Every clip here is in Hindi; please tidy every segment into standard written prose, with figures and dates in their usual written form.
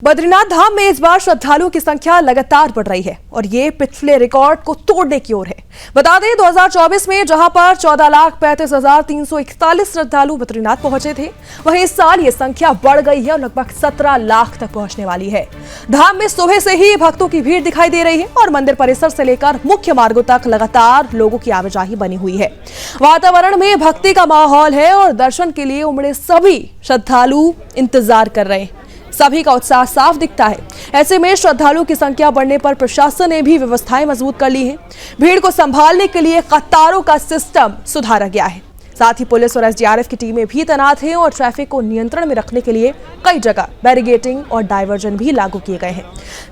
बद्रीनाथ धाम में इस बार श्रद्धालुओं की संख्या लगातार बढ़ रही है और ये पिछले रिकॉर्ड को तोड़ने की ओर है। बता दें 2024 में जहां पर 14,35,341 श्रद्धालु बद्रीनाथ पहुंचे थे, वहीं इस साल ये संख्या बढ़ गई है और लगभग 17 लाख तक पहुंचने वाली है। धाम में सुबह से ही भक्तों की भीड़ दिखाई दे रही है और मंदिर परिसर से लेकर मुख्य मार्गों तक लगातार लोगों की आवाजाही बनी हुई है। वातावरण में भक्ति का माहौल है और दर्शन के लिए उमड़े सभी श्रद्धालु इंतजार कर रहे हैं। सभी का उत्साह साफ दिखता है। ऐसे में श्रद्धालुओं की संख्या बढ़ने पर प्रशासन ने भी व्यवस्थाएं मजबूत कर ली हैं। भीड़ को संभालने के लिए कतारों का सिस्टम सुधारा गया है। साथ ही पुलिस और एसडीआरएफ की टीमें भी तैनात हैं और ट्रैफिक को नियंत्रण में रखने के लिए कई जगह बैरिगेटिंग और डायवर्जन भी लागू किए गए हैं।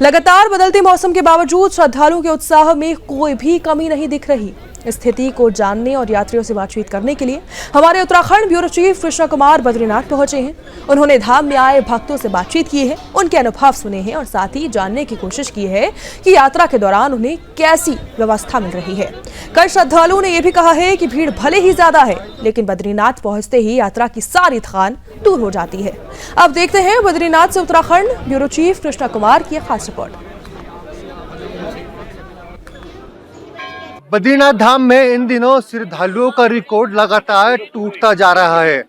लगातार बदलते मौसम के बावजूद श्रद्धालुओं के उत्साह में कोई भी कमी नहीं दिख रही। स्थिति को जानने और यात्रियों से बातचीत करने के लिए हमारे उत्तराखंड ब्यूरो चीफ कृष्णा कुमार बद्रीनाथ पहुंचे हैं। उन्होंने धाम में आए भक्तों से बातचीत की है, उनके अनुभव सुने हैं और साथ ही जानने की कोशिश की है कि यात्रा के दौरान उन्हें कैसी व्यवस्था मिल रही है। कई श्रद्धालुओं ने यह भी कहा है कि भीड़ भले ही ज्यादा है, लेकिन बद्रीनाथ पहुंचते ही यात्रा की सारी थकान दूर हो जाती है। अब देखते हैं बद्रीनाथ से उत्तराखंड ब्यूरो चीफ कृष्णा कुमार की खास रिपोर्ट। बद्रीनाथ धाम में इन दिनों श्रद्धालुओं का रिकॉर्ड लगातार टूटता जा रहा है।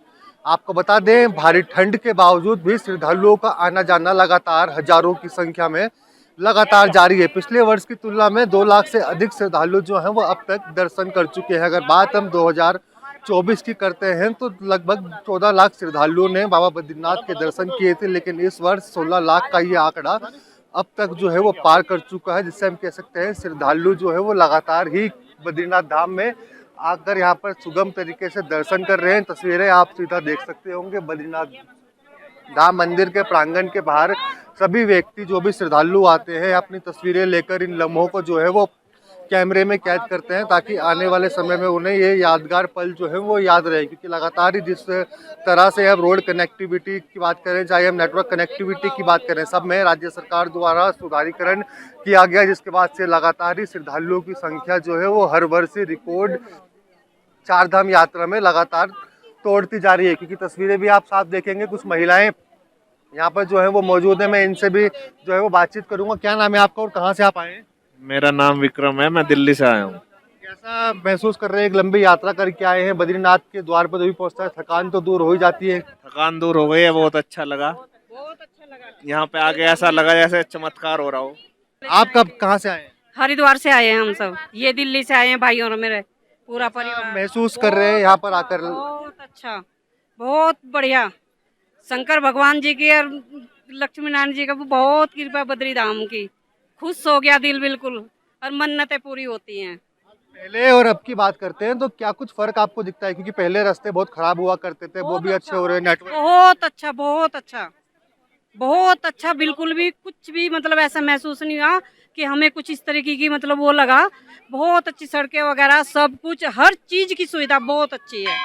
आपको बता दें, भारी ठंड के बावजूद भी श्रद्धालुओं का आना जाना लगातार हजारों की संख्या में लगातार जारी है। पिछले वर्ष की तुलना में 2 लाख से अधिक श्रद्धालु जो हैं वो अब तक दर्शन कर चुके हैं। अगर बात हम 2024 की करते हैं तो लगभग 14 लाख श्रद्धालुओं ने बाबा बद्रीनाथ के दर्शन किए थे, लेकिन इस वर्ष 16 लाख का ये आंकड़ा अब तक जो है वो पार कर चुका है, जिससे हम कह सकते हैं श्रद्धालु जो है वो लगातार ही बद्रीनाथ धाम में आकर यहाँ पर सुगम तरीके से दर्शन कर रहे हैं। तस्वीरें आप सीधा देख सकते होंगे। बद्रीनाथ धाम मंदिर के प्रांगण के बाहर सभी व्यक्ति जो भी श्रद्धालु आते हैं अपनी तस्वीरें लेकर इन लम्हों को जो है वो कैमरे में कैद करते हैं, ताकि आने वाले समय में उन्हें ये यादगार पल जो है वो याद रहे। क्योंकि लगातार ही जिस तरह से हम रोड कनेक्टिविटी की बात करें, चाहे हम नेटवर्क कनेक्टिविटी की बात करें, सब में राज्य सरकार द्वारा सुधारीकरण किया गया, जिसके बाद से लगातार ही श्रद्धालुओं की संख्या जो है वो हर वर्ष रिकॉर्ड चार धाम यात्रा में लगातार तोड़ती जा रही है। क्योंकि तस्वीरें भी आप साफ देखेंगे, कुछ महिलाएं यहाँ पर जो है वो मौजूद है। मैं इनसे भी जो है वो बातचीत करूंगा। क्या नाम है आपका और कहाँ से आप आए हैं? मेरा नाम विक्रम है, मैं दिल्ली से आया हूँ। कैसा महसूस कर रहे हैं? एक लंबी यात्रा करके आए हैं, बद्रीनाथ के द्वार पर जो भी पहुंचता है थकान तो दूर हो ही जाती है। थकान दूर हो गई है, बहुत अच्छा लगा। यहाँ पे आके ऐसा लगा जैसे चमत्कार हो रहा हो। आप कब कहाँ से आए हैं? हरिद्वार से आए हैं हम सब, ये दिल्ली से आए हैं भाई और मेरे पूरा परिवार। महसूस कर रहे हैं यहाँ पर आकर? बहुत अच्छा, बहुत बढ़िया। शंकर भगवान जी की और लक्ष्मी नारायण जी का बहुत कृपा बद्री धाम की। खुश हो गया दिल बिल्कुल, और मन्नतें पूरी होती हैं। पहले और अब की बात करते हैं तो क्या कुछ फर्क आपको दिखता है? क्योंकि पहले रास्ते बहुत खराब हुआ करते थे, वो भी अच्छे हो रहे हैं, नेटवर्क बहुत अच्छा, बहुत अच्छा, बहुत अच्छा। बिल्कुल भी कुछ भी मतलब ऐसा महसूस नहीं हुआ कि हमें कुछ इस तरीके की मतलब वो लगा। बहुत अच्छी सड़कें वगैरह सब कुछ, हर चीज की सुविधा बहुत अच्छी है,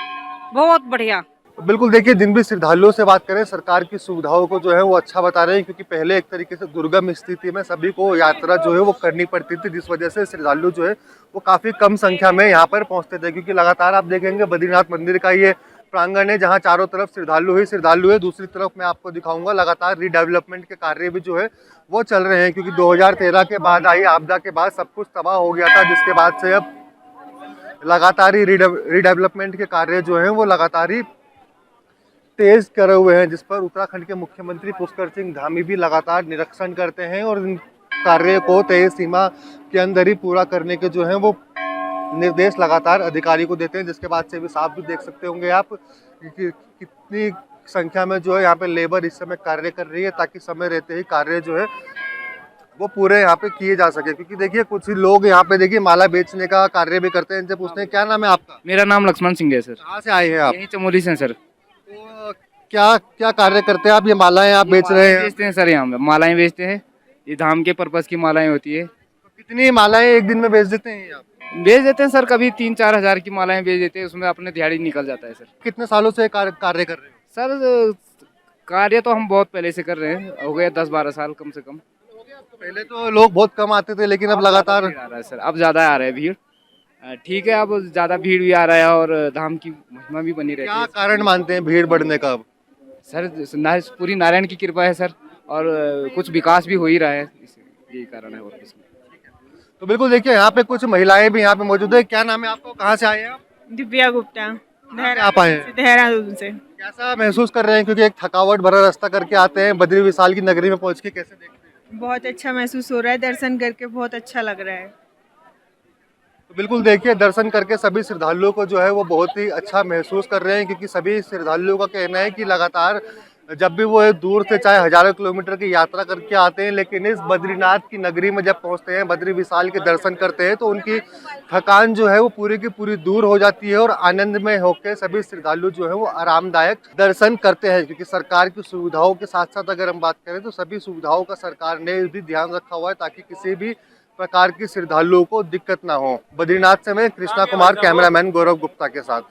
बहुत बढ़िया। बिल्कुल। देखिए, जिन भी श्रद्धालुओं से बात करें, सरकार की सुविधाओं को जो है वो अच्छा बता रहे हैं। क्योंकि पहले एक तरीके से दुर्गम स्थिति में सभी को यात्रा जो है वो करनी पड़ती थी, जिस वजह से श्रद्धालु जो है वो काफी कम संख्या में यहाँ पर पहुँचते थे। क्योंकि लगातार आप देखेंगे बद्रीनाथ मंदिर का ये प्रांगण है, जहाँ चारों तरफ श्रद्धालु ही श्रद्धालु है। दूसरी तरफ मैं आपको दिखाऊंगा, लगातार रीडेवलपमेंट के कार्य भी जो है वो चल रहे हैं। क्योंकि 2013 के बाद आई आपदा के बाद सब कुछ तबाह हो गया था, जिसके बाद से अब लगातार ही रीडेवलपमेंट के कार्य जो है वो लगातार ही तेज करे हुए हैं, जिस पर उत्तराखंड के मुख्यमंत्री पुष्कर सिंह धामी भी लगातार निरीक्षण करते हैं और इन कार्य को तय सीमा के अंदर ही पूरा करने के जो है वो निर्देश लगातार अधिकारी को देते हैं। जिसके बाद से भी साफ भी देख सकते होंगे आप कि कितनी संख्या में जो है यहाँ पे लेबर इस समय कार्य कर रही है, ताकि समय रहते ही कार्य जो है वो पूरे यहाँ पे किए जा सके। क्योंकि देखिए, कुछ लोग यहाँ पे देखिए माला बेचने का कार्य भी करते हैं। इनसे पूछते हैं, क्या नाम है आपका? मेरा नाम लक्ष्मण सिंह है सर। कहाँ से आए हैं आप? यहीं चमोली से सर। तो क्या क्या कार्य करते हैं आप? ये मालाएं आप बेच रहे हैं? बेचते हैं सर, यहाँ पे मालाएं बेचते हैं। ये धाम के पर्पस की मालाएं होती है। तो कितनी मालाएं एक दिन में बेच देते हैं आप? बेच देते हैं सर, कभी 3-4 हज़ार की मालाएं बेच देते हैं, उसमें अपने दिहाड़ी निकल जाता है सर। कितने सालों से कार्य कर रहे हो? सर कार्य तो हम बहुत पहले से कर रहे हैं, हो गया 10-12 साल कम से कम। पहले तो लोग बहुत कम आते थे, लेकिन अब लगातार आ रहा है सर, अब ज़्यादा आ रहा है भीड़। ठीक है, अब ज़्यादा भीड़ भी आ रहा है और धाम की महिमा भी बनी रहती है। क्या कारण मानते हैं भीड़ बढ़ने का? अब सर पूरी नारायण की कृपा है सर, और कुछ विकास भी हो ही रहा है, यही कारण है और कुछ नहीं। तो बिल्कुल देखिए यहाँ पे कुछ महिलाएं भी यहाँ पे मौजूद है। क्या नाम है आपको, कहाँ से आए हैं आप? दिव्या गुप्ता, आप आए हैं? देहरादून से। कैसा महसूस कर रहे हैं, क्योंकि एक थकावट भरा रास्ता करके आते हैं, बद्री विशाल की नगरी में पहुंच के कैसे देखते हैं? बहुत अच्छा महसूस हो रहा है, दर्शन करके बहुत अच्छा लग रहा है। तो बिल्कुल देखिए दर्शन करके सभी श्रद्धालुओं को जो है वो बहुत ही अच्छा महसूस कर रहे हैं, क्योंकि सभी श्रद्धालुओं का कहना है कि लगातार जब भी वो दूर से चाहे हजारों किलोमीटर की यात्रा करके आते हैं, लेकिन इस बद्रीनाथ की नगरी में जब पहुंचते हैं, बद्री विशाल के दर्शन करते हैं, तो उनकी थकान जो है वो पूरी की पूरी दूर हो जाती है और आनंद में होकर सभी श्रद्धालु जो है वो आरामदायक दर्शन करते हैं। क्योंकि सरकार की सुविधाओं के साथ साथ अगर हम बात करें तो सभी सुविधाओं का सरकार ने भी ध्यान रखा हुआ है ताकि किसी भी प्रकार की श्रद्धालुओं को दिक्कत ना हो। बद्रीनाथ से मैं कृष्णा कुमार, कैमरामैन गौरव गुप्ता के साथ।